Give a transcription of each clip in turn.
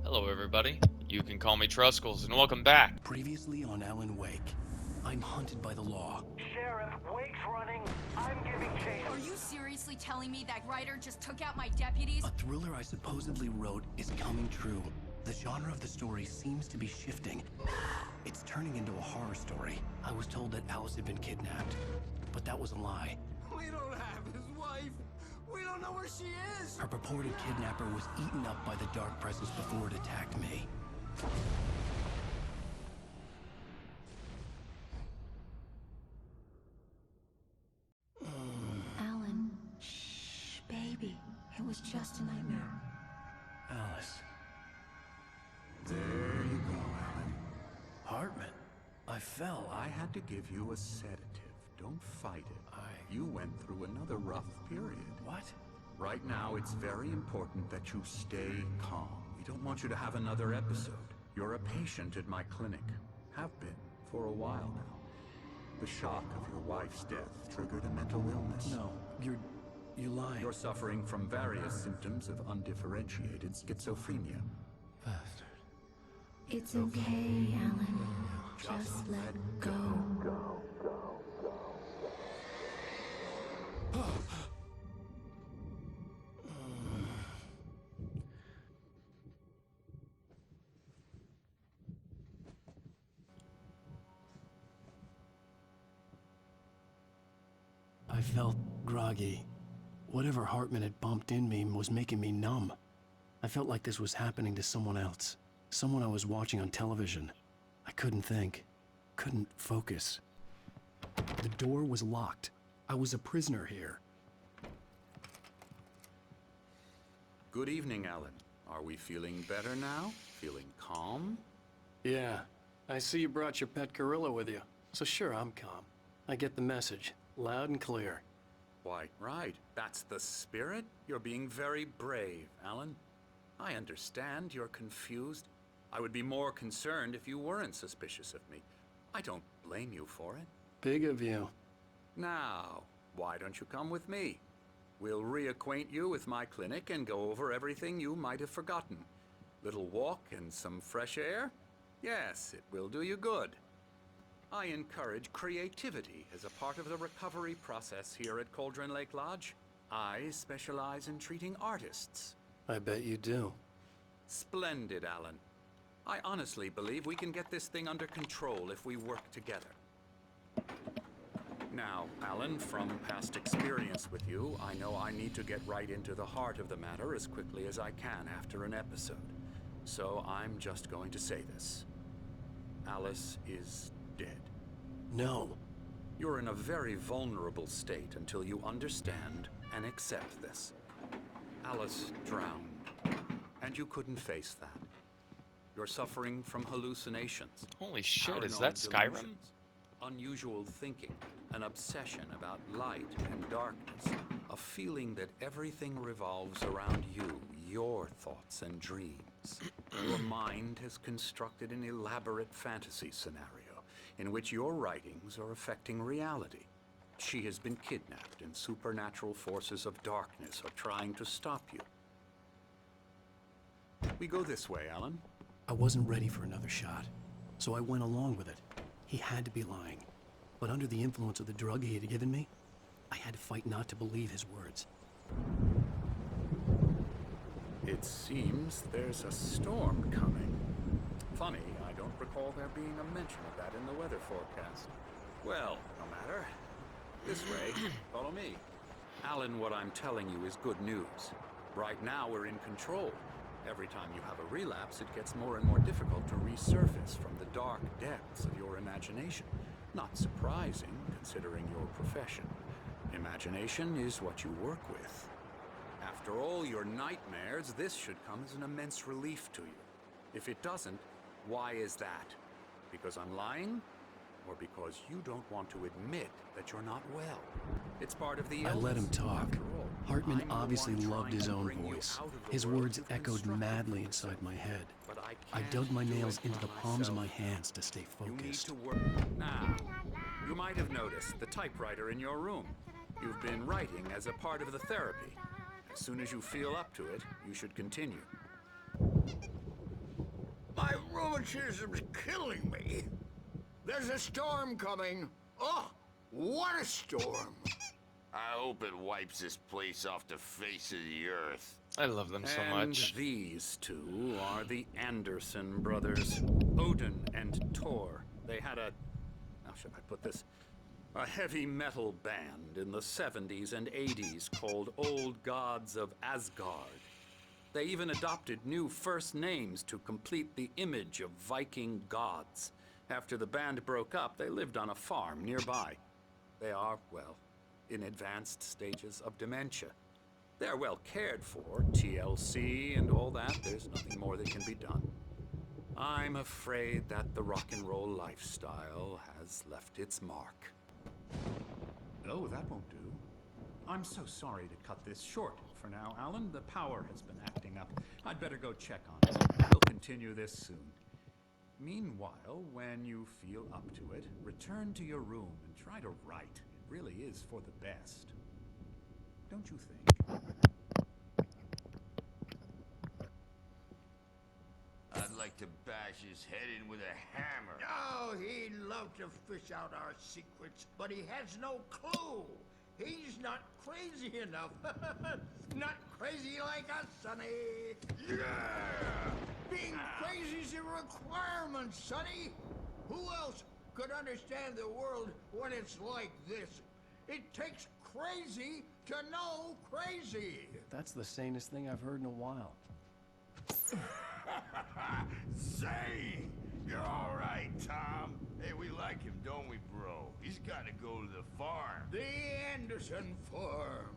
Hello, everybody. You can call me Truskulls, and welcome back. Previously on Alan Wake, I'm hunted by the law. Sheriff, Wake's running. I'm giving chase. Are you seriously telling me that writer just took out my deputies? A thriller I supposedly wrote is coming true. The genre of the story seems to be shifting. It's turning into a horror story. I was told that Alice had been kidnapped, but that was a lie. We don't have his wife. We don't know where she is. Her purported kidnapper was eaten up by the dark presence before it attacked me. Alan, shh, baby. It was just a nightmare. Alice. There you go, Alan. Hartman. I fell. I had to give you a sedative. Don't fight it. You went through another rough period. What? Right now, it's very important that you stay calm. We don't want you to have another episode. You're a patient at my clinic. Have been for a while now. The shock of your wife's death triggered a mental illness. No, you're lying. You're suffering from various symptoms of undifferentiated schizophrenia. Bastard. It's okay, Alan. Just let go. I felt groggy. Whatever Hartman had bumped in me was making me numb. I felt like this was happening to someone else. Someone I was watching on television. I couldn't think. Couldn't focus. The door was locked. I was a prisoner here. Good evening, Alan. Are we feeling better now? Feeling calm? Yeah. I see you brought your pet gorilla with you. So sure, I'm calm. I get the message. Loud and clear. Why, right. That's the spirit. You're being very brave, Alan. I understand you're confused. I would be more concerned if you weren't suspicious of me. I don't blame you for it. Big of you. Now, why don't you come with me? We'll reacquaint you with my clinic and go over everything you might have forgotten. Little walk and some fresh air? Yes, it will do you good. I encourage creativity as a part of the recovery process here at Cauldron Lake Lodge. I specialize in treating artists. I bet you do. Splendid, Alan. I honestly believe we can get this thing under control if we work together. Now, Alan, from past experience with you, I know I need to get right into the heart of the matter as quickly as I can after an episode. So I'm just going to say this. Alice is dead. No. You're in a very vulnerable state until you understand and accept this. Alice drowned, and you couldn't face that. You're suffering from hallucinations. Holy shit, is paranoid that Skyrim? delusions, unusual thinking, an obsession about light and darkness, a feeling that everything revolves around you, your thoughts and dreams. Your mind has constructed an elaborate fantasy scenario in which your writings are affecting reality. She has been kidnapped, and supernatural forces of darkness are trying to stop you. We go this way, Alan. I wasn't ready for another shot, so I went along with it. He had to be lying. But under the influence of the drug he had given me, I had to fight not to believe his words. It seems there's a storm coming. Funny, I don't recall there being a mention of that in the weather forecast. Well, no matter. This way, follow me. Alan, what I'm telling you is good news. Right now, we're in control. Every time you have a relapse, it gets more and more difficult to resurface from the dark depths of your imagination. Not surprising, considering your profession. Imagination is what you work with. After all your nightmares, this should come as an immense relief to you. If it doesn't, why is that? Because I'm lying? Or because you don't want to admit that you're not well? It's part of the illness. I let him talk. After all, Hartman I'm the obviously one loved trying his to own bring you voice. out of the His world words you've echoed constructed madly for inside yourself. my head. But I can't dug my do nails it into the by palms of my myself. hands to stay You need focused. to work. Now, you might have noticed the typewriter in your room. You've been writing as a part of the therapy. As soon as you feel up to it, you should continue. exorcism's killing me. There's a storm coming. Oh, what a storm. I hope it wipes this place off the face of the earth. I love them so much. And these two are the Anderson brothers, Odin and Thor. They had a, how should I put this? A heavy metal band in the 70s and 80s called Old Gods of Asgard. They even adopted new first names to complete the image of Viking gods. After the band broke up, they lived on a farm nearby. They are, well, in advanced stages of dementia. They're well cared for, TLC and all that. There's nothing more that can be done. I'm afraid that the rock and roll lifestyle has left its mark. Oh, that won't do. I'm so sorry to cut this short for now, Alan. The power has been acting up. I'd better go check on it. We'll continue this soon. Meanwhile, when you feel up to it, return to your room and try to write. It really is for the best. Don't you think? I'd like to bash his head in with a hammer. Oh, he'd love to fish out our secrets, but he has no clue. He's not crazy enough. Not crazy like us, Sonny. Yeah! Being crazy's a requirement, Sonny. Who else could understand the world when it's like this? It takes crazy to know crazy. That's the sanest thing I've heard in a while. Say, you're all right, Tom. Hey, we like him, don't we, bro? He's got to go to the farm. The Anderson Farm.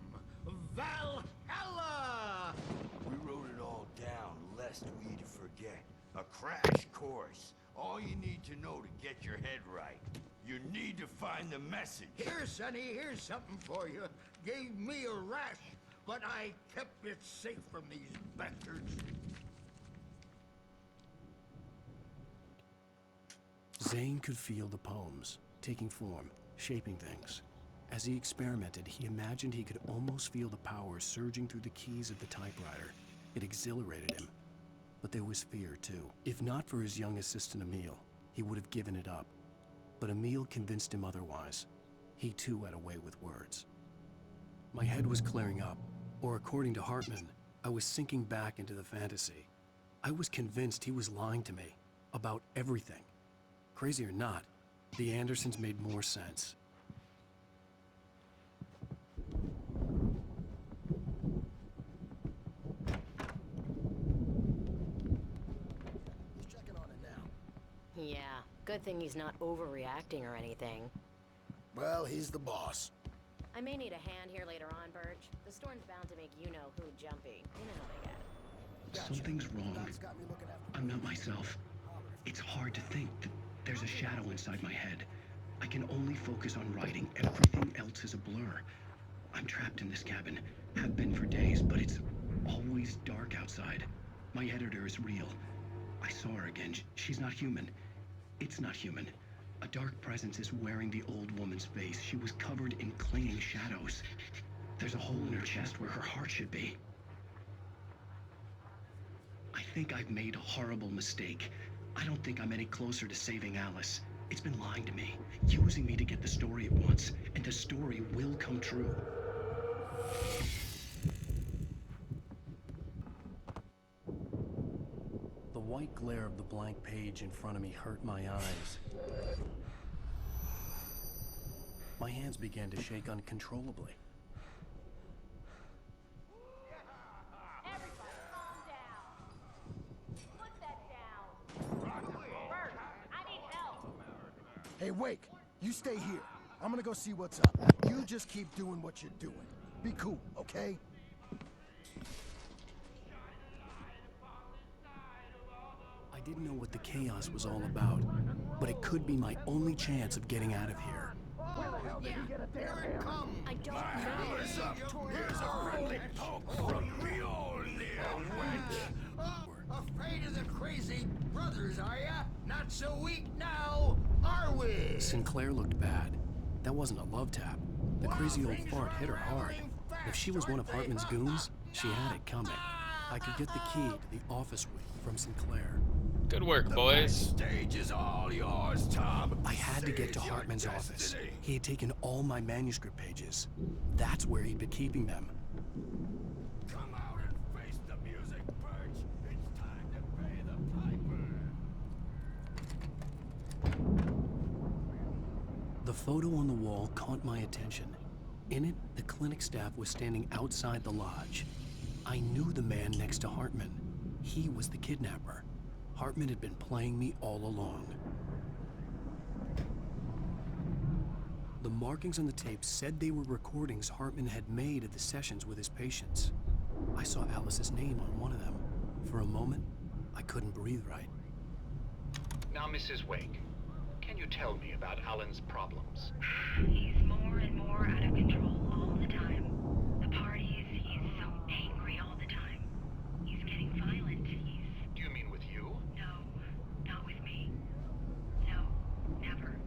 Valhalla! We wrote it all down, lest we forget. A crash course. All you need to know to get your head right. You need to find the message. Here, Sonny, here's something for you. Gave me a rash, but I kept it safe from these bastards. Zane could feel the poems, taking form, shaping things. As he experimented, he imagined he could almost feel the power surging through the keys of the typewriter. It exhilarated him. But there was fear, too. If not for his young assistant Emil, he would have given it up. But Emil convinced him otherwise. He too had a way with words. My head was clearing up, or according to Hartman, I was sinking back into the fantasy. I was convinced he was lying to me about everything. Crazy or not, the Andersons made more sense. Who's checking on it now? Yeah, good thing he's not overreacting or anything. Well, he's the boss. I may need a hand here later on, Birch. The storm's bound to make you-know-who jumpy. You know how they get. Something's wrong. Doc's got me looking after I'm not myself. It's hard to think that there's a shadow inside my head. I can only focus on writing. Everything else is a blur. I'm trapped in this cabin. Have been for days, but it's always dark outside. My editor is real. I saw her again. She's not human. It's not human. A dark presence is wearing the old woman's face. She was covered in clinging shadows. There's a hole in her chest where her heart should be. I think I've made a horrible mistake. I don't think I'm any closer to saving Alice. It's been lying to me, using me to get the story it wants, and the story will come true. The white glare of the blank page in front of me hurt my eyes. My hands began to shake uncontrollably. Everybody calm down. Put that down. Bert, I need help. Hey, Wake, you stay here. I'm gonna go see what's up. You just keep doing what you're doing. Be cool, okay? I didn't know what the chaos was all about, but it could be my only chance of getting out of here. Here it comes. I don't know. Hammer's up. Here's a friendly poke from Mjolnir. Afraid of the crazy brothers, are ya? Not so weak now, are we? Sinclair looked bad. That wasn't a love tap. The crazy old fart hit her hard. If she was one of Hartman's goons, she had it coming. I could get the key to the office wing from Sinclair. Good work, The boys. stage is all yours, Tom. I had to get to Seize your Hartman's office. destiny. He had taken all my manuscript pages. That's where he'd been keeping them. Come out and face the music, Birch. It's time to pay the piper. The photo on the wall caught my attention. In it, the clinic staff was standing outside the lodge. I knew the man next to Hartman. He was the kidnapper. Hartman had been playing me all along. The markings on the tape said they were recordings Hartman had made at the sessions with his patients. I saw Alice's name on one of them. For a moment, I couldn't breathe right. Now, Mrs. Wake, can you tell me about Alan's problems? He's more and more out of control all the time. The parties, he's so angry all the time. He's getting violent. Do you mean with you? No, not with me. No, never.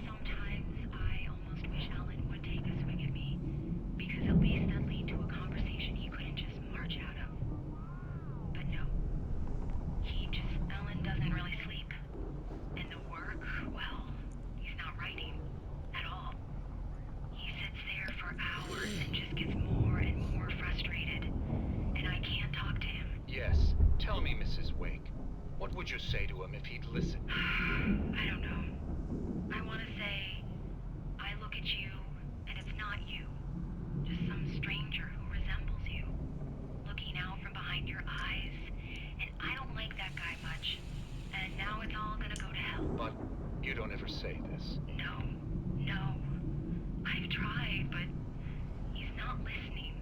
Sometimes I almost wish Alan would take a swing at me, because at least that'd lead to a conversation he couldn't just march out of. But no. Alan doesn't really sleep. And the work, well, he's not writing at all. He sits there for hours and just gets more and more frustrated. And I can't talk to him. Yes. Tell me, Mrs. Wake, what would you say to him if he'd listen? I don't know. I want to say, I look at you, and it's not you. Just some stranger who resembles you. Looking out from behind your eyes. And I don't like that guy much. And now it's all gonna go to hell. But you don't ever say this. No. I've tried, but he's not listening.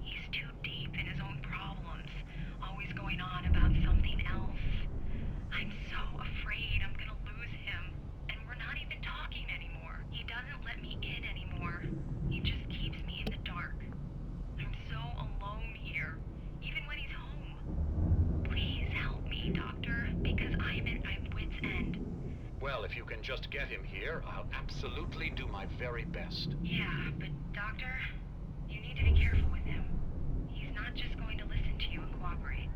He's too deep in his own problems. Always going on about something else. I'm so afraid I'm gonna lose him. And we're not even talking anymore. He doesn't let me in anymore. He just keeps me in the dark. I'm so alone here, even when he's home. Please help me, Doctor, because I'm at my wit's end. Well, if you can just get him here, I'll absolutely do my very best. Yeah, but Doctor, you need to be careful with him. He's not just going to listen to you and cooperate.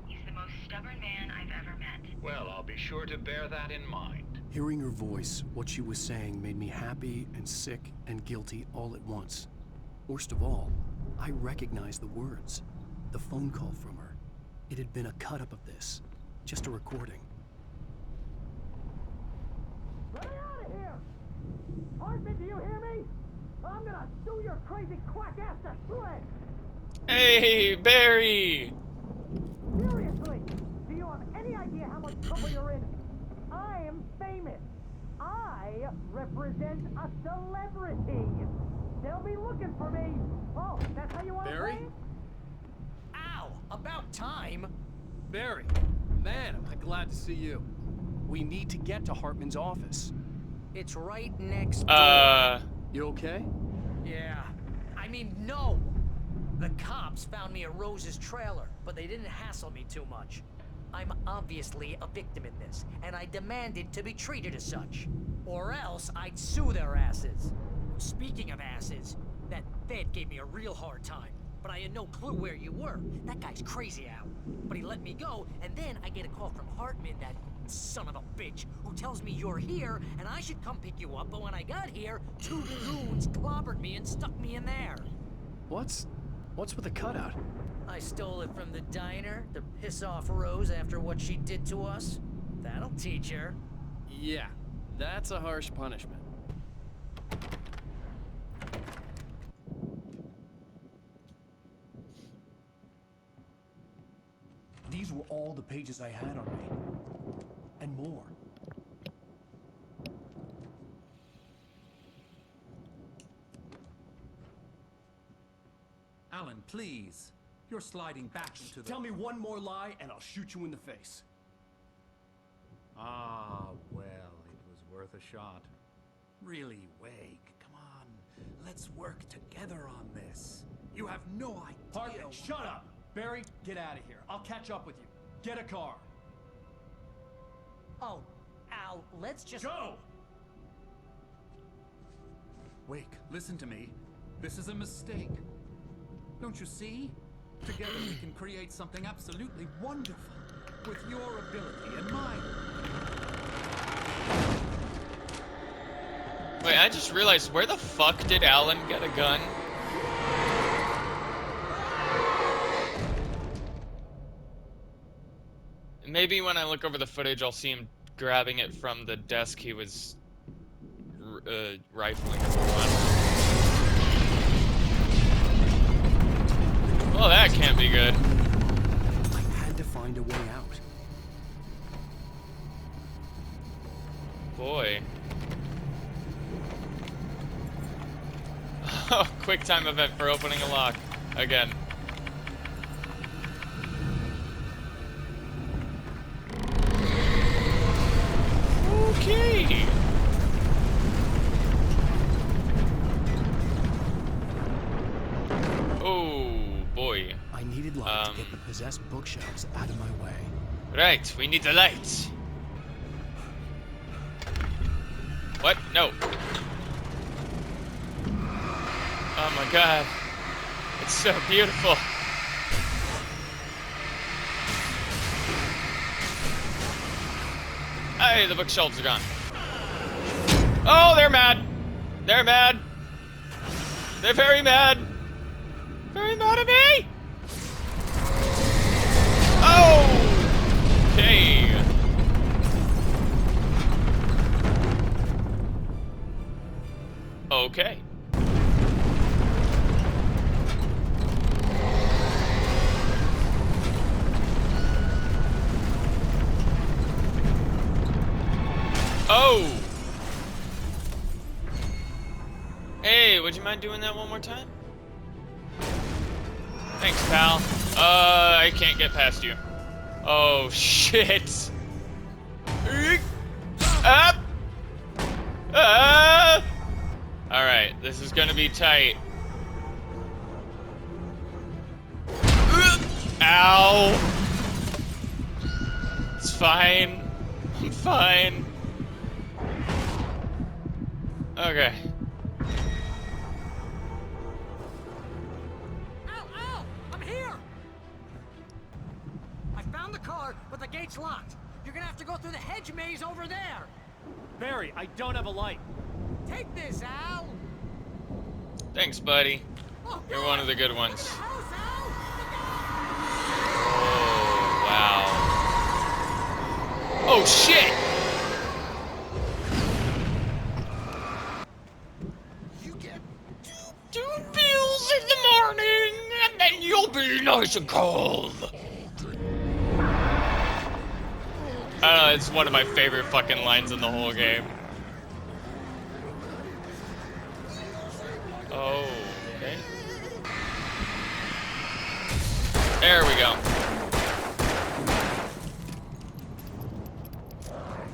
He's the most stubborn man I've ever met. Well, I'll be sure to bear that in mind. Hearing her voice, what she was saying made me happy and sick and guilty all at once. Worst of all, I recognized the words. The phone call from her. It had been a cut-up of this. Just a recording. Get out of here! Hartman, do you hear me? I'm gonna sue your crazy quack ass to shreds! Hey, Barry! Seriously, do you have any idea how much trouble you're in? I am famous. I represent a celebrity. They'll be looking for me. Oh, that's how you want to Barry? play it? Ow! About time! Barry, man, am I glad to see you. We need to get to Hartman's office. It's right next door. You okay? Yeah. I mean, no! The cops found me at Rose's trailer, but they didn't hassle me too much. I'm obviously a victim in this, and I demanded to be treated as such. Or else I'd sue their asses. Speaking of asses, that Fed gave me a real hard time, but I had no clue where you were. That guy's crazy, Al. But he let me go, and then I get a call from Hartman, that son of a bitch, who tells me you're here, and I should come pick you up, but when I got here, 2 goons clobbered me and stuck me in there. What's with the cutout? I stole it from the diner to piss off Rose after what she did to us. That'll teach her. Yeah, that's a harsh punishment. These were all the pages I had on me. And more. Alan, please. You're sliding back into the... Tell me one more lie and I'll shoot you in the face. Ah, well, it was worth a shot. Really, Wake, come on. Let's work together on this. You have no idea... Hartman, shut up! Barry, get out of here. I'll catch up with you. Get a car. Oh, Al, let's just... Go! Wake, listen to me. This is a mistake. Don't you see? Together we can create something absolutely wonderful. With your ability and mine. Wait, I just realized, where the fuck did Alan get a gun? Maybe when I look over the footage, I'll see him grabbing it from the desk he was rifling at the front. Well, that can't be good. I had to find a way out. Boy. Oh, quick time event for opening a lock. Again. Okay. Oh, boy. I needed light to get the possessed bookshelves out of my way. Right, we need the light. What? No. Oh my god. It's so beautiful. Hey, the bookshelves are gone. Oh, they're mad. They're mad. They're very mad. Very mad at me. Oh! Okay. Okay. Oh! Hey, would you mind doing that one more time? Thanks, pal. I can't get past you. Oh, shit. Up! Alright, this is gonna be tight. Ow! It's fine. I'm fine. Okay. Ow! I'm here! I found the car, but the gate's locked. You're gonna have to go through the hedge maze over there. Barry, I don't have a light. Take this, Al! Thanks, buddy. Oh, You're one of the good ones. house, Al! Oh, wow. Oh, shit! You get Two pills in the morning, and then you'll be nice and cold. I don't know, it's one of my favorite fucking lines in the whole game. Oh, okay. There we go.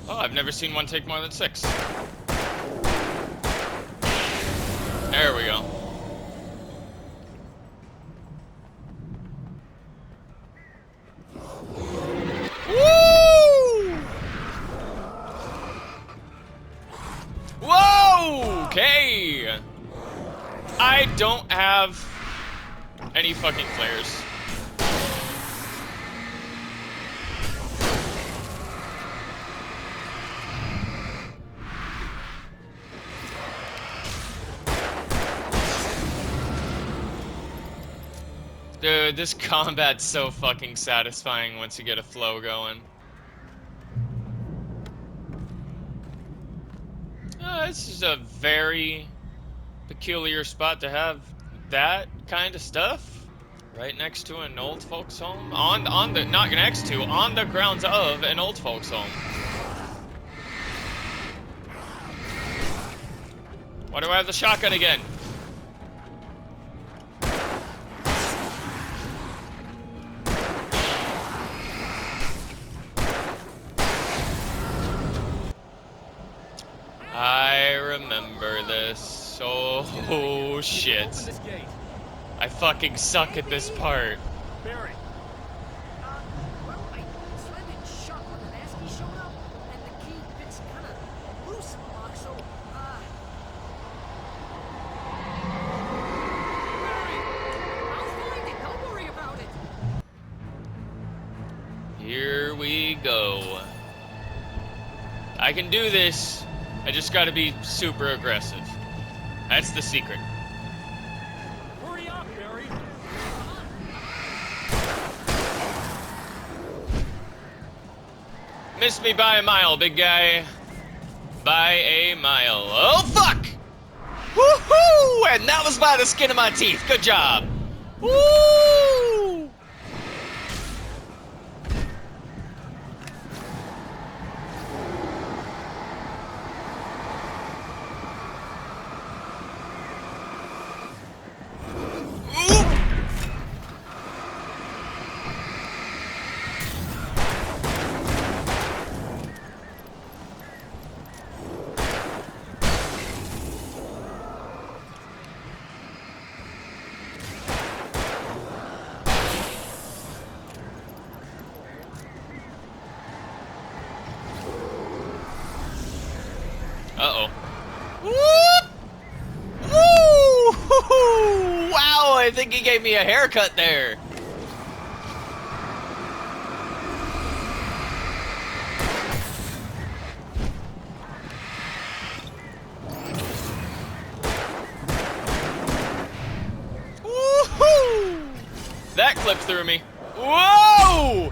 Oh, I've never seen one take more than 6. There we go. Woo! Whoa! Okay. I don't have any fucking flares. Dude, this combat's so fucking satisfying once you get a flow going. This is a very peculiar spot to have that kind of stuff right next to an old folks home. On the not next to, on the grounds of an old folks home. Why do I have the shotgun again? I remember this. Oh shit. I fucking suck at this part. Barry. Well, I slammed it shut when the Nasty showed up, and the key fits kind of loose in the lock, so, Barry, I'll find it. Don't worry about it. Here we go. I can do this. I just gotta be super aggressive. That's the secret. Hurry up, Barry! Missed me by a mile, big guy. By a mile. Oh, fuck! Woohoo! And that was by the skin of my teeth. Good job. Woo! Uh-oh. Whoop! Woo! Wow, I think he gave me a haircut there. Woohoo! That clipped through me. Whoa!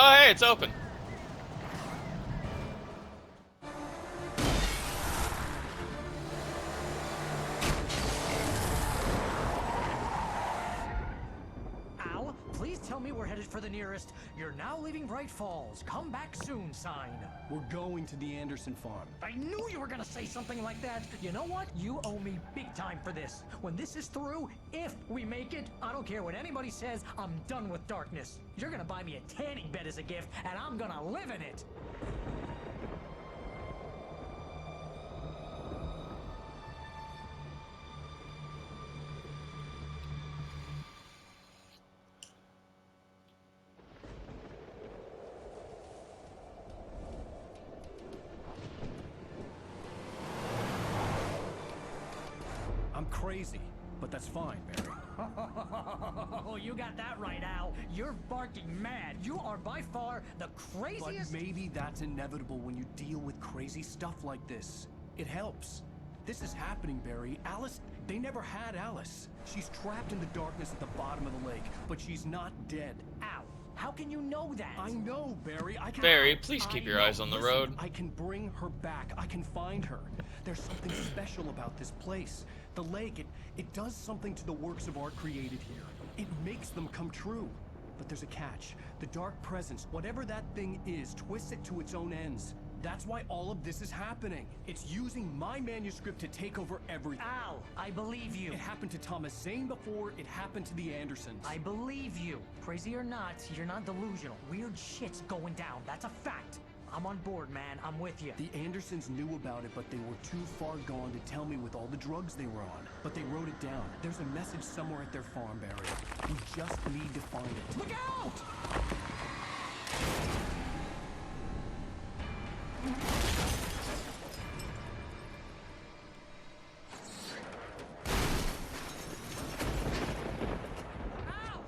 Oh, hey, it's open. Al, please tell me we're headed for the nearest "You're now leaving Bright Falls. Come back soon" sign. We're going to the Anderson farm. I knew you were gonna say something like that. You know what? You owe me big time for this. When this is through, if we make it, I don't care what anybody says, I'm done with darkness. You're gonna buy me a tanning bed as a gift, and I'm gonna live in it. I'm crazy, but that's fine, Barry. Oh, you got that right, Al. You're barking mad. You are by far the craziest. But maybe that's inevitable when you deal with crazy stuff like this. It helps. This is happening, Barry. Alice, they never had Alice. She's trapped in the darkness at the bottom of the lake, but she's not dead. Al, how can you know that? I know, Barry. I can. Barry, please keep your eyes on the Listen, road. I can bring her back. I can find her. There's something special about this place. The lake, it does something to the works of art created here. It makes them come true. But there's a catch. The dark presence, whatever that thing is, twists it to its own ends. That's why all of this is happening. It's using my manuscript to take over everything. Al, I believe you. It happened to Thomas Zane before, it happened to the Andersons. I believe you. Crazy or not, you're not delusional. Weird shit's going down. That's a fact. I'm on board, man. I'm with you. The Andersons knew about it, but they were too far gone to tell me with all the drugs they were on. But they wrote it down. There's a message somewhere at their farm, Barry. We just need to find it. Look out! Al!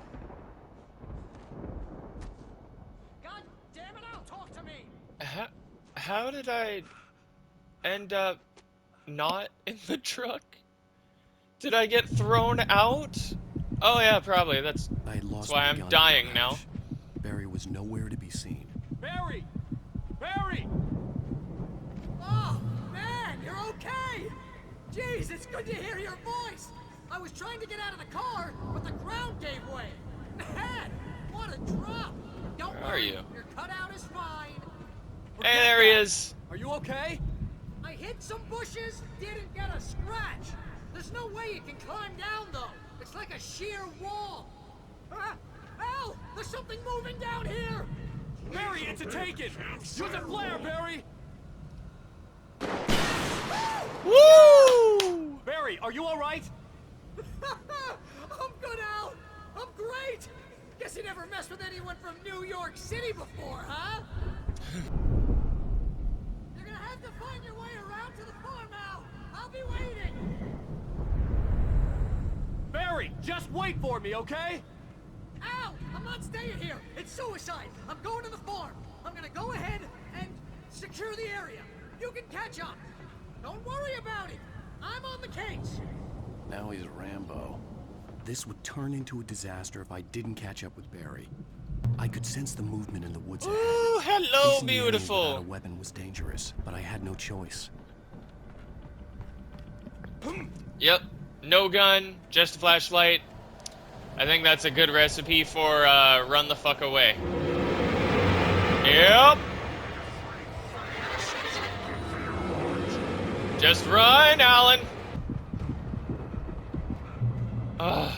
God damn it, Al, talk to me! How did I end up not in the truck? Did I get thrown out? Oh yeah, probably. That's why I'm dying now. Barry was nowhere to be seen. Barry! Barry! Oh, man, you're okay! Jeez, it's good to hear your voice! I was trying to get out of the car, but the ground gave way. Man, what a drop! Don't Where are worry, you? your cutout is fine. Hey, there he is. Are you okay? I hit some bushes, didn't get a scratch. There's no way you can climb down, though. It's like a sheer wall. Al, there's something moving down here! Barry, it's a taken! Use a flare, Barry! Woo! Barry, are you alright? I'm good, Al! I'm great! messed with anyone from New York City before, huh? You're gonna have to find your way around to the farm now. I'll be waiting. Barry, just wait for me, okay? Al, I'm not staying here. It's suicide. I'm going to the farm. I'm gonna go ahead and secure the area. You can catch up. Don't worry about it. I'm on the case. Now he's Rambo. This would turn into a disaster if I didn't catch up with Barry. I could sense the movement in the woods ahead. Ooh, hello, Facing the enemy beautiful. without a weapon was dangerous, but I had no choice. Yep, no gun, just a flashlight. I think that's a good recipe for run the fuck away. Yep. Just run, Alan. Ugh.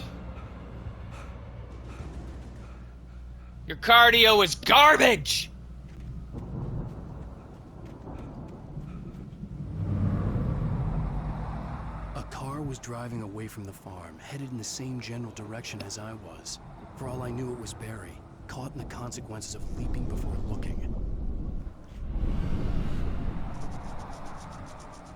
Your cardio is garbage. A car was driving away from the farm, headed in the same general direction as I was. For all I knew, it was Barry, caught in the consequences of leaping before looking.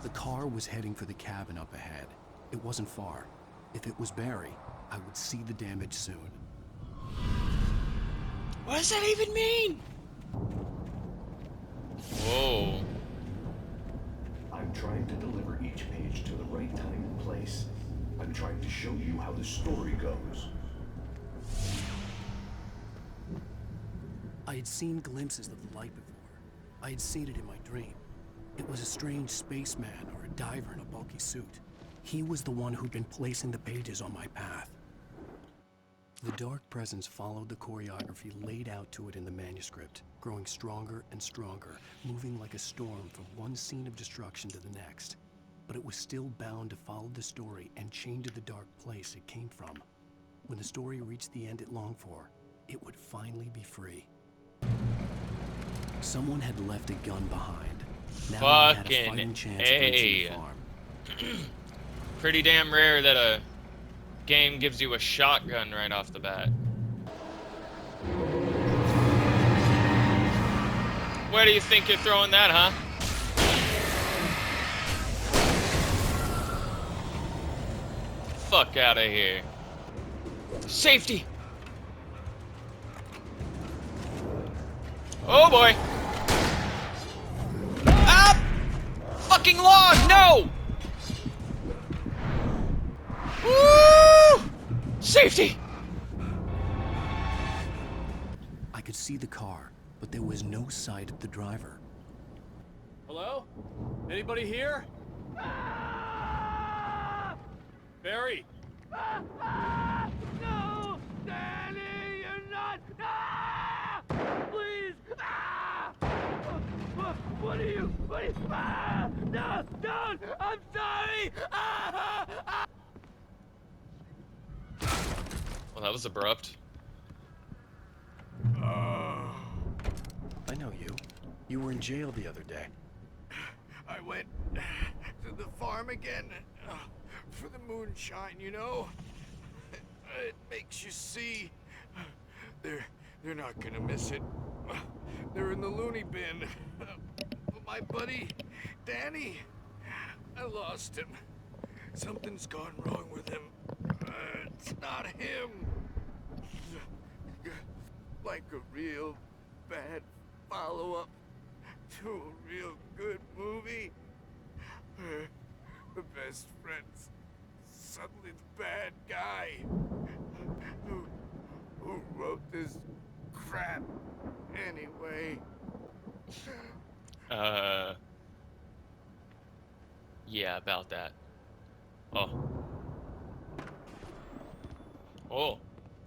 The car was heading for the cabin up ahead. It wasn't far. If it was Barry, I would see the damage soon. What does that even mean? Whoa. I'm trying to deliver each page to the right time and place. I'm trying to show you how the story goes. I had seen glimpses of the light before. I had seen it in my dream. It was a strange spaceman or a diver in a bulky suit. He was the one who'd been placing the pages on my path. The dark presence followed the choreography laid out to it in the manuscript, growing stronger and stronger, moving like a storm from one scene of destruction to the next. But it was still bound to follow the story and chained to the dark place it came from. When the story reached the end it longed for, it would finally be free. Someone had left a gun behind. Now I had a fighting chance of reaching the farm. Pretty damn rare that a game gives you a shotgun right off the bat. Where do you think you're throwing that, huh? Fuck out of here. Safety! Oh boy! Ah! Fucking log! No! Woo! Safety! I could see the car, but there was no sight of the driver. Hello? Anybody here? Barry! No! Danny, you're not! Ah! Please! Ah! What are you? Ah! No! Don't! I'm sorry! Ah! Ah! Well, that was abrupt. I know you. You were in jail the other day. I went to the farm again for the moonshine, you know? It makes you see. They're not gonna miss it. They're in the loony bin. But my buddy, Danny, I lost him. Something's gone wrong with him. It's not him. Like a real bad follow-up to a real good movie. The best friend's suddenly the bad guy. Who wrote this crap anyway? Yeah, about that. Oh. Oh.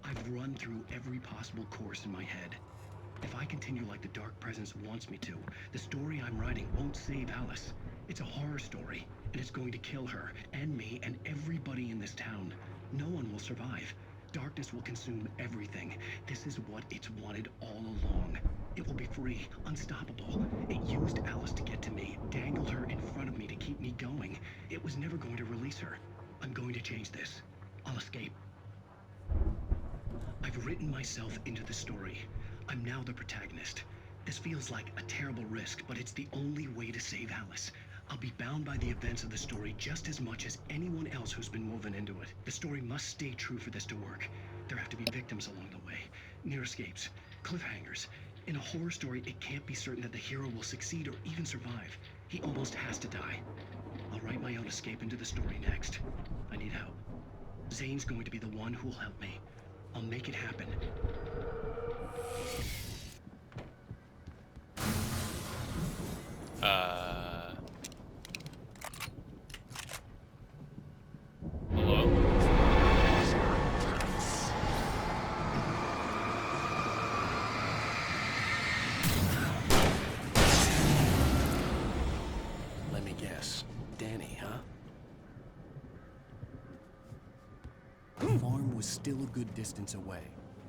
I've run through every possible course in my head. If I continue like the Dark Presence wants me to, the story I'm writing won't save Alice. It's a horror story, and it's going to kill her, and me, and everybody in this town. No one will survive. Darkness will consume everything. This is what it's wanted all along. It will be free, unstoppable. It used Alice to get to me, dangled her in front of me to keep me going. It was never going to release her. I'm going to change this. I'll escape. I I've written myself into the story. I'm now the protagonist. This feels like a terrible risk, but it's the only way to save Alice. I'll be bound by the events of the story just as much as anyone else who's been woven into it. The story must stay true for this to work. There have to be victims along the way, near escapes, cliffhangers. In a horror story, it can't be certain that the hero will succeed or even survive. He almost has to die. I'll write my own escape into the story next. I need help. Zane's going to be the one who'll help me. I'll make it happen. Hello? Let me guess. Danny, huh? The farm was still a good distance away.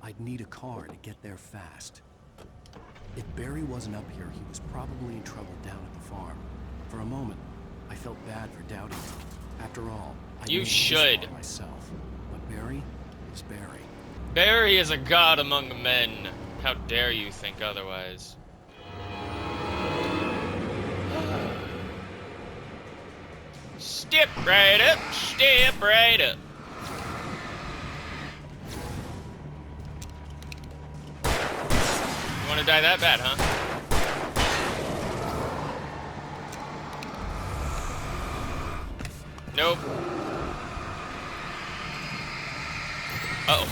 I'd need a car to get there fast. If Barry wasn't up here, he was probably in trouble down at the farm. For a moment, I felt bad for doubting him. After all, I You made this should. far myself. But Barry is Barry. Barry is a god among men. How dare you think otherwise? Step right up, step right up. You want to die that bad, huh? Nope. Uh-oh.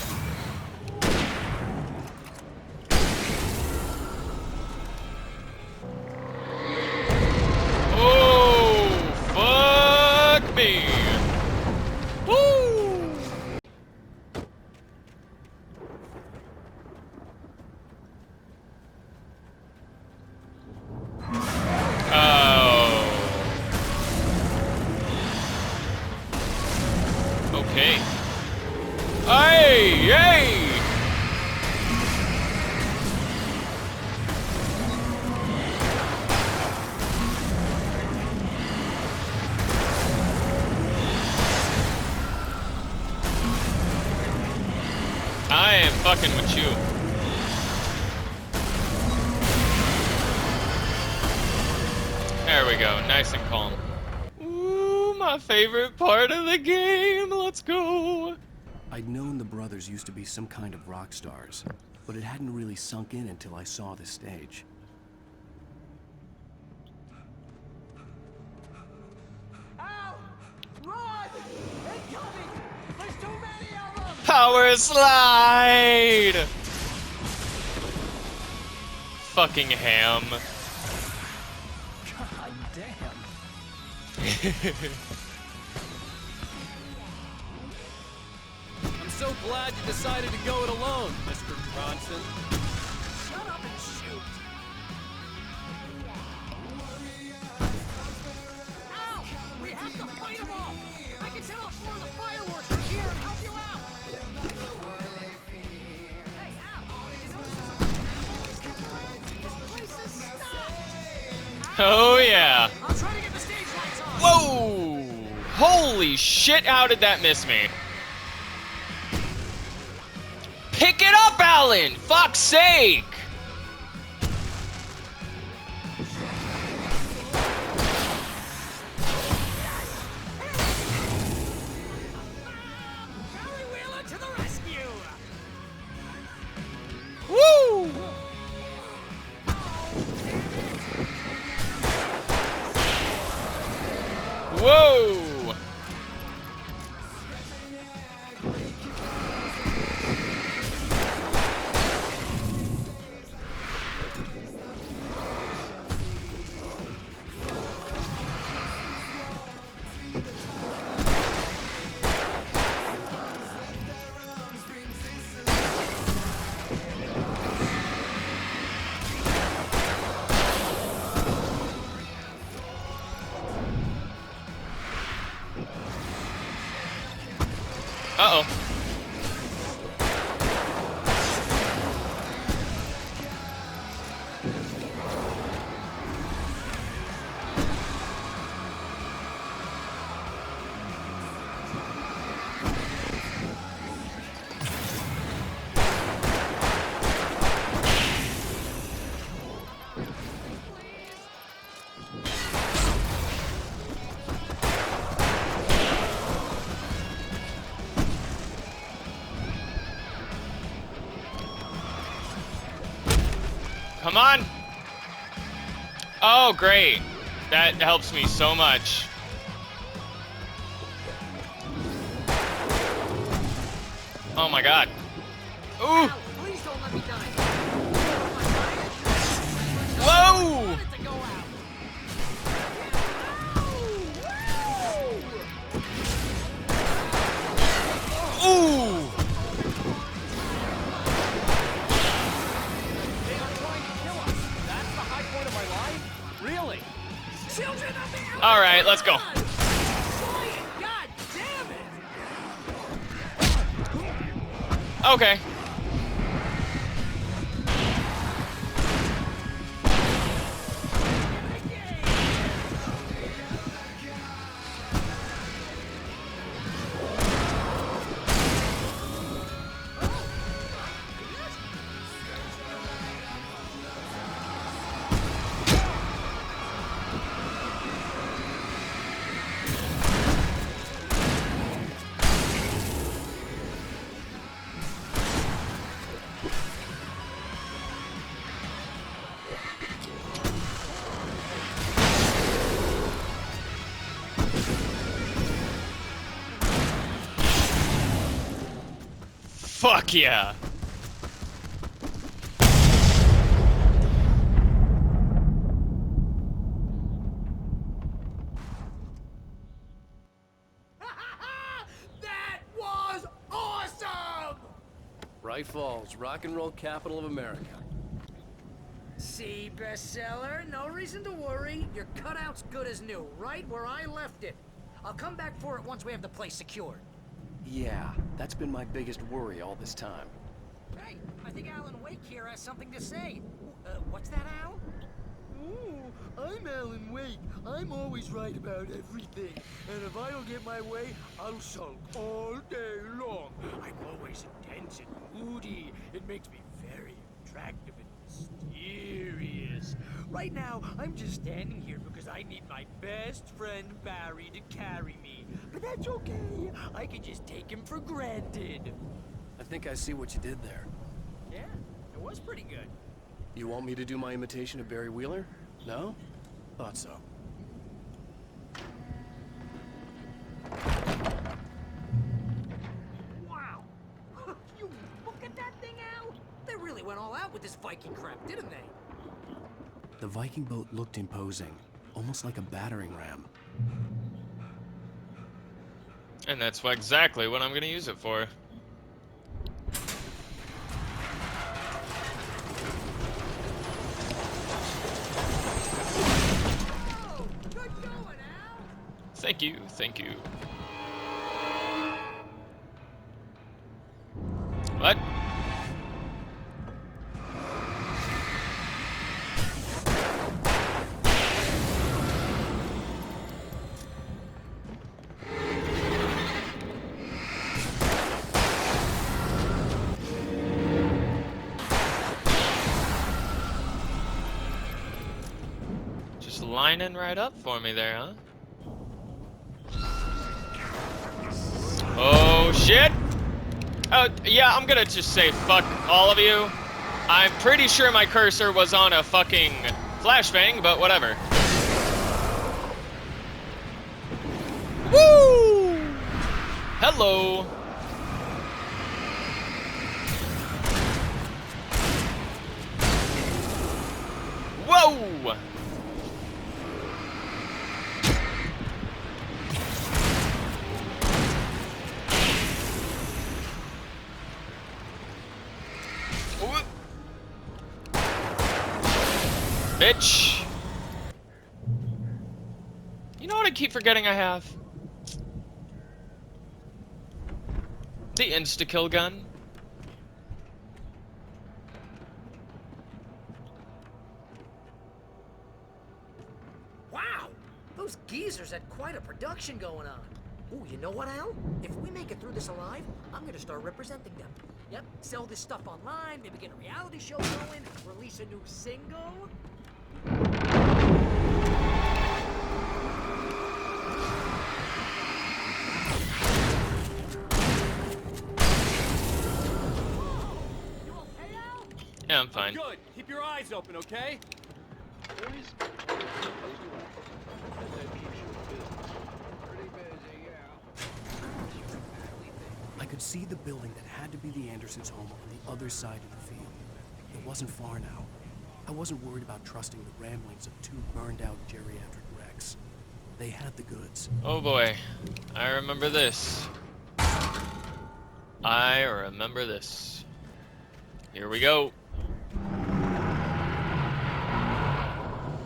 Oh, fuck me. Woo! Oh. Okay. Hey, hey! I am fucking with you. There we go, nice and calm. Ooh, my favorite part of the game. Let's go. I'd known the brothers used to be some kind of rock stars, but it hadn't really sunk in until I saw the stage. Al! Run! Incoming! There's too many of them! Power slide! Fucking ham. God damn. I'm so glad you decided to go it alone, Mr. Bronson. Shut up and shoot! Ow! We have to fight them all! I can set off more of the fireworks from here and help you out! Hey, Al! This place is stopped! Oh yeah. I'll try to get the stage lights on! Whoa! Holy shit, how did that miss me? Pick it up, Alan! Fuck's sake! Barry Wheeler to the rescue! Woo! Whoa! Come on. Oh, great. That helps me so much. Oh my god. Ooh. Please don't let me die. Whoa! Ooh! They are trying to kill us. That's the high point of my life? Really? Children of the All right, let's go. God damn it! Okay. Fuck yeah. That was awesome! Bright Falls, rock and roll capital of America. See, bestseller, no reason to worry. Your cutout's good as new, right where I left it. I'll come back for it once we have the place secured. Yeah, that's been my biggest worry all this time. Hey, I think Alan Wake here has something to say. What's that, Al? Ooh, I'm Alan Wake. I'm always right about everything. And if I don't get my way, I'll sulk all day long. I'm always intense and moody. It makes me very attractive and mysterious. Right now, I'm just standing here because I need my best friend Barry to carry me. But that's okay. I can just take him for granted. I think I see what you did there. Yeah, it was pretty good. You want me to do my imitation of Barry Wheeler? No? Thought so. Wow! You look at that thing, Al! They really went all out with this Viking crap, didn't they? The Viking boat looked imposing, almost like a battering ram. And that's exactly what I'm gonna use it for. Thank you, thank you. What? Just lining right up for me there, huh? Oh shit! Oh yeah, I'm gonna just say fuck all of you. I'm pretty sure my cursor was on a fucking flashbang, but whatever. Woo! Hello. Whoa! Bitch! You know what I keep forgetting I have? The insta-kill gun. Wow! Those geezers had quite a production going on. Ooh, you know what, Al? If we make it through this alive, I'm gonna start representing them. Yep, sell this stuff online, maybe get a reality show going, release a new single. Yeah, I'm fine. Good. Keep your eyes open, okay? I could see the building that had to be the Andersons' home on the other side of the field. It wasn't far now. I wasn't worried about trusting the ramblings of two burned-out geriatric wrecks. They had the goods. Oh boy. I remember this. I remember this. Here we go.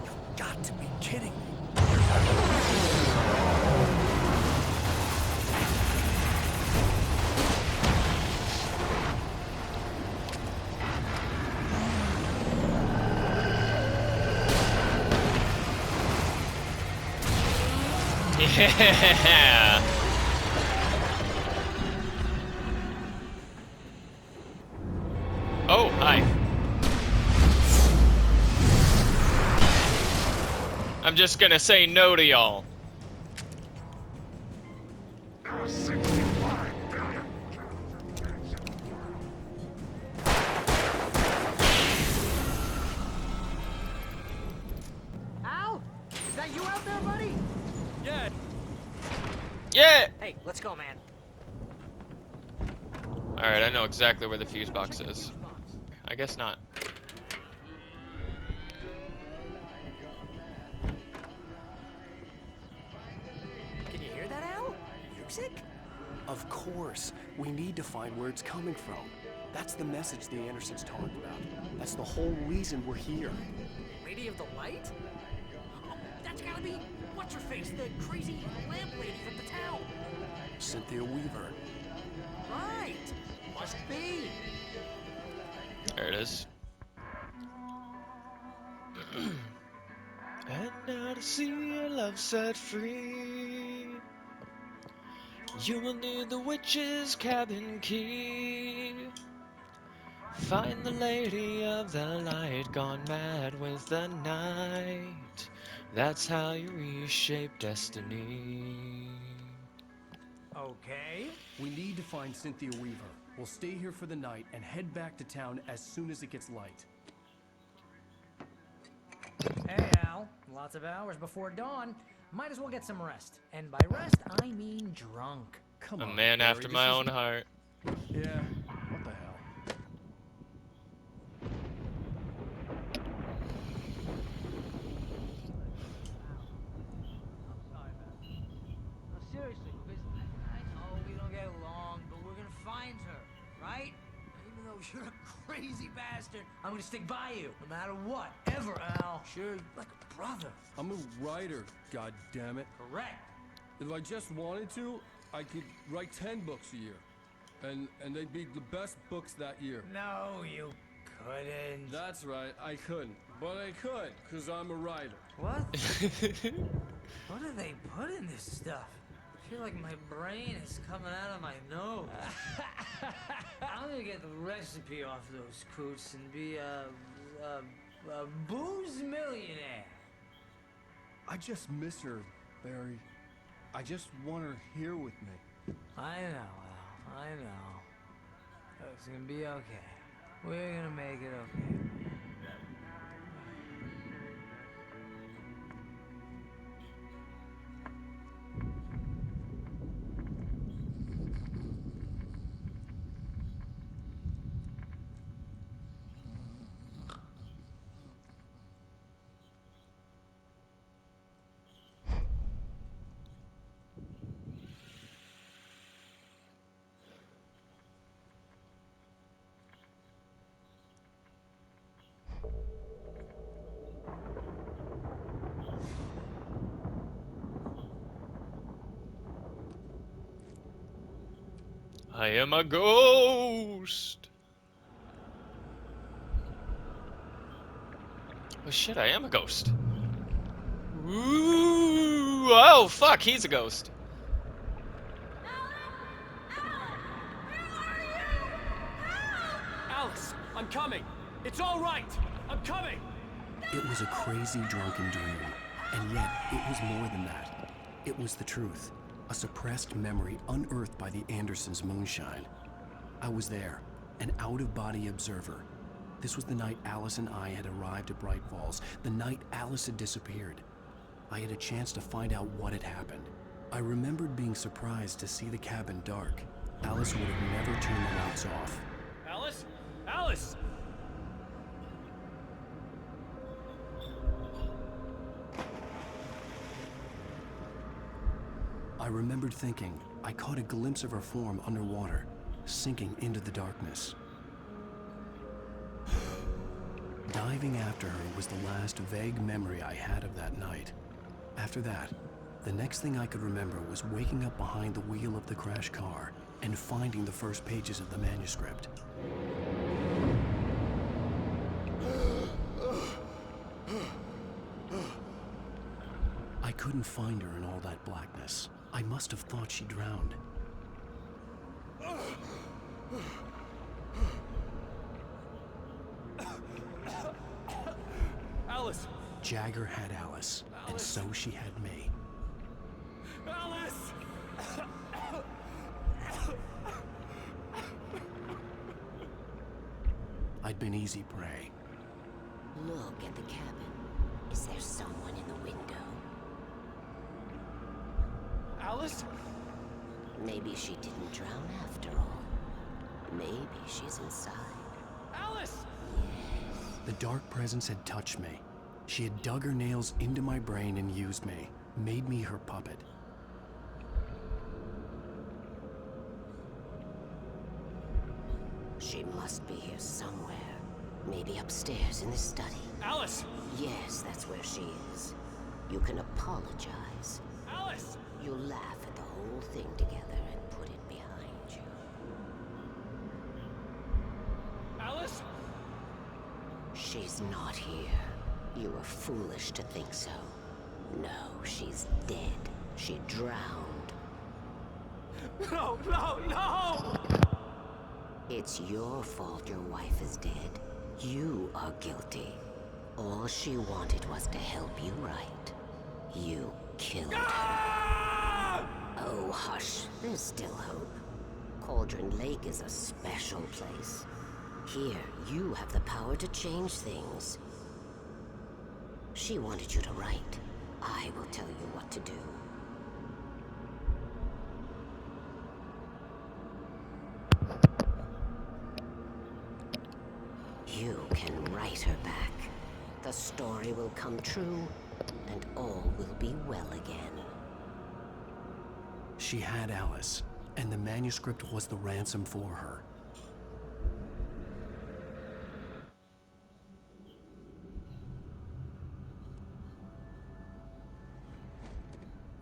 You've got to be kidding me. Yeah. Oh, hi. I'm just gonna say no to y'all. Al? Is that you out there, buddy? Yeah. Yeah! Hey, let's go, man. Alright, I know exactly where the fuse box is. I guess not. Can you hear that, Al? Music? Of course. We need to find where it's coming from. That's the message the Andersons talked about. That's the whole reason we're here. Lady of the Light? Oh, that's gotta be what's-her-face, the crazy lamp lady from the town. Cynthia Weaver. Right. Must be. There it is. And now to see your love set free, you will need the witch's cabin key. Find the lady of the light, gone mad with the night. That's how you reshape destiny. Okay. We need to find Cynthia Weaver. We'll stay here for the night and head back to town as soon as it gets light. Hey, Al. Lots of hours before dawn. Might as well get some rest. And by rest, I mean drunk. Come A on, man Barry, after this my is- own heart. Yeah, what the hell? No, seriously, because I know we don't get along, but we're gonna find her, right? Even though you're a crazy bastard, I'm gonna stick by you, no matter what, ever, Al. Sure, like a brother. I'm a writer, goddammit. Correct. If I just wanted to, I could write 10 books a year. And they'd be the best books that year. No, you couldn't. That's right, I couldn't. But I could, because I'm a writer. What? What do they put in this stuff? I feel like my brain is coming out of my nose. I'm gonna get the recipe off those coots and be a booze millionaire. I just miss her, Barry. I just want her here with me. I know, Al. I know. It's gonna be okay. We're gonna make it okay. I am a ghost. Oh shit, I am a ghost. Ooh, oh fuck, he's a ghost. Alice, I'm coming. It's all right. I'm coming. It was a crazy drunken dream, and yet it was more than that. It was the truth, a suppressed memory unearthed by the Andersons' moonshine. I was there, an out-of-body observer, This was the night Alice and I had arrived at Bright Falls, the night Alice had disappeared. I had a chance to find out what had happened. I remembered being surprised to see the cabin dark. Alice would have never turned the lights off. Alice? Alice! I remembered thinking I caught a glimpse of her form underwater, sinking into the darkness. Diving after her was the last vague memory I had of that night. After that, the next thing I could remember was waking up behind the wheel of the crashed car and finding the first pages of the manuscript. I couldn't find her in all that blackness. I must have thought she drowned. Alice! Jagger had Alice, and so she had me. Alice! I'd been easy prey. Look at the cabin. Is there someone in the window? Alice? Maybe she didn't drown after all. Maybe she's inside. Alice! The dark presence had touched me. She had dug her nails into my brain and used me, made me her puppet. She must be here somewhere. Maybe upstairs in the study. Alice! Yes, that's where she is. You can apologize. Alice! You'll laugh at the whole thing together and put it behind you. Alice? She's not here. You were foolish to think so. No, she's dead. She drowned. No, no, no! It's your fault your wife is dead. You are guilty. All she wanted was to help you right. You killed her. Oh, hush. There's still hope. Cauldron Lake is a special place. Here, you have the power to change things. She wanted you to write. I will tell you what to do. You can write her back. The story will come true, and all will be well again. She had Alice, and the manuscript was the ransom for her.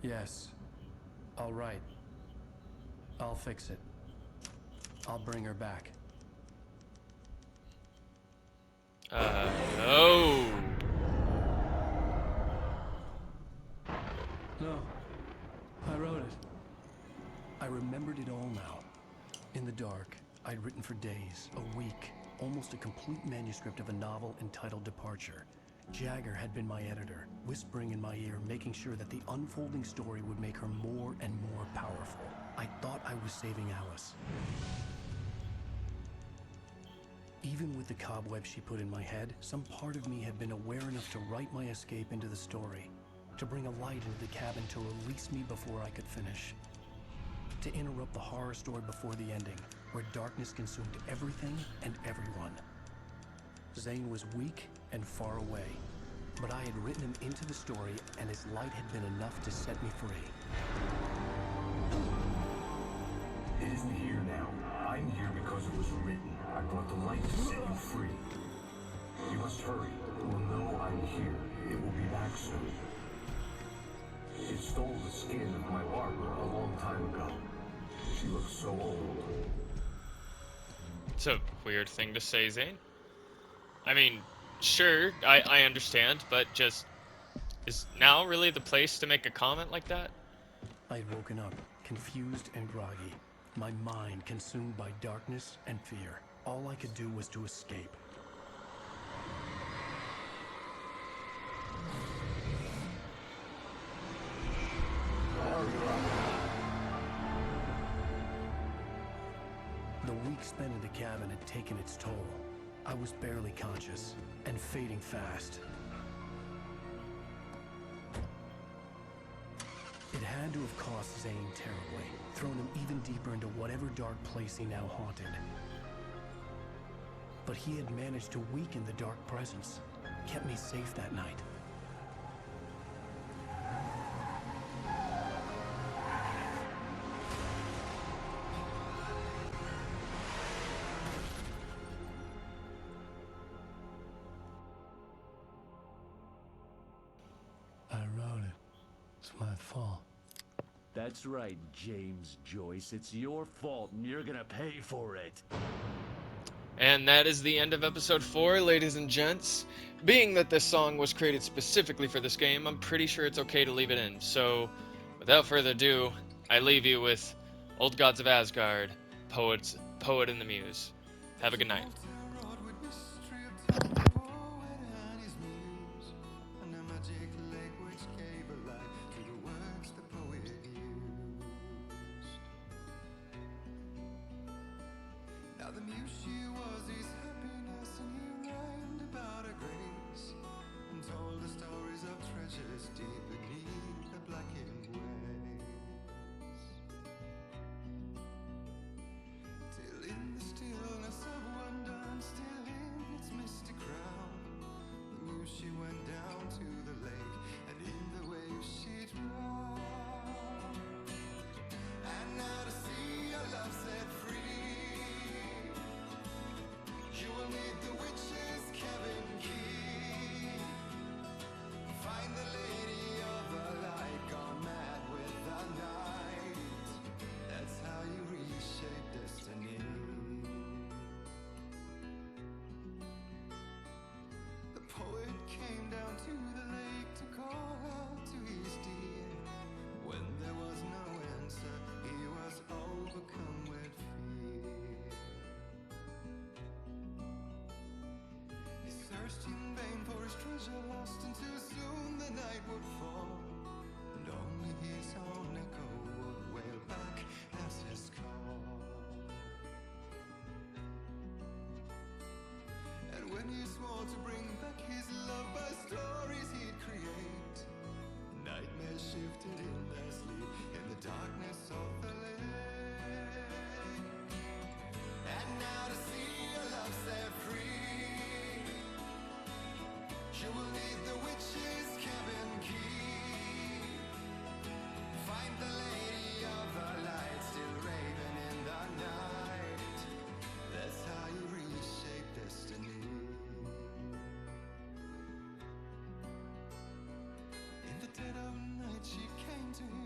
Yes. All right. I'll fix it. I'll bring her back. No. No. I wrote it. I remembered it all now. In the dark, I'd written for days, a week, almost a complete manuscript of a novel entitled Departure. Jagger had been my editor, whispering in my ear, making sure that the unfolding story would make her more and more powerful. I thought I was saving Alice. Even with the cobweb she put in my head, some part of me had been aware enough to write my escape into the story, to bring a light into the cabin to release me before I could finish, to interrupt the horror story before the ending, where darkness consumed everything and everyone. Zane was weak and far away, but I had written him into the story, and his light had been enough to set me free. It isn't here now. I'm here because it was written. I brought the light to set you free. You must hurry. It will know I'm here. It will be back soon. It stole the skin of my barber a long time ago. She looks so old. It's a weird thing to say, Zane. I mean, sure, I understand, but just... Is now really the place to make a comment like that? I had woken up, confused and groggy, my mind consumed by darkness and fear. All I could do was to escape. The week spent in the cabin had taken its toll. I was barely conscious, and fading fast. It had to have cost Zane terribly, thrown him even deeper into whatever dark place he now haunted. But he had managed to weaken the dark presence, kept me safe that night. I wrote it. It's my fault. That's right, James Joyce. It's your fault, and you're gonna pay for it. And that is the end of episode 4, ladies and gents. Being that this song was created specifically for this game, I'm pretty sure it's okay to leave it in. So, without further ado, I leave you with Old Gods of Asgard, Poet and the Muse. Have a good night. Now the muse she was his happiness, and he rhymed about her grace, and told the stories of treasures deep beneath the blackened waves. Till in the stillness of one dawn, still in its misty crown, the muse she went down to the lake, and in the waves she drowned. And now to see your love set free, you will need the witch's cabin key. Find the lady of the light, gone mad with the night. That's how you reshape destiny. The poet came down to the lake to call out to his dear. When there was no answer, he was overcome with fear. He searched in vain for his treasure lost, and too soon the night would fall, and only his own echo would wail back as his call. And when he swore to bring back his love by stories he'd create, nightmares shifted in their sleep in the darkness of the lake. And now to see your love set free, you will need the witch's cabin key. Find the lady of the light, still raving in the night. That's how you reshape destiny. In the dead of night she came to him.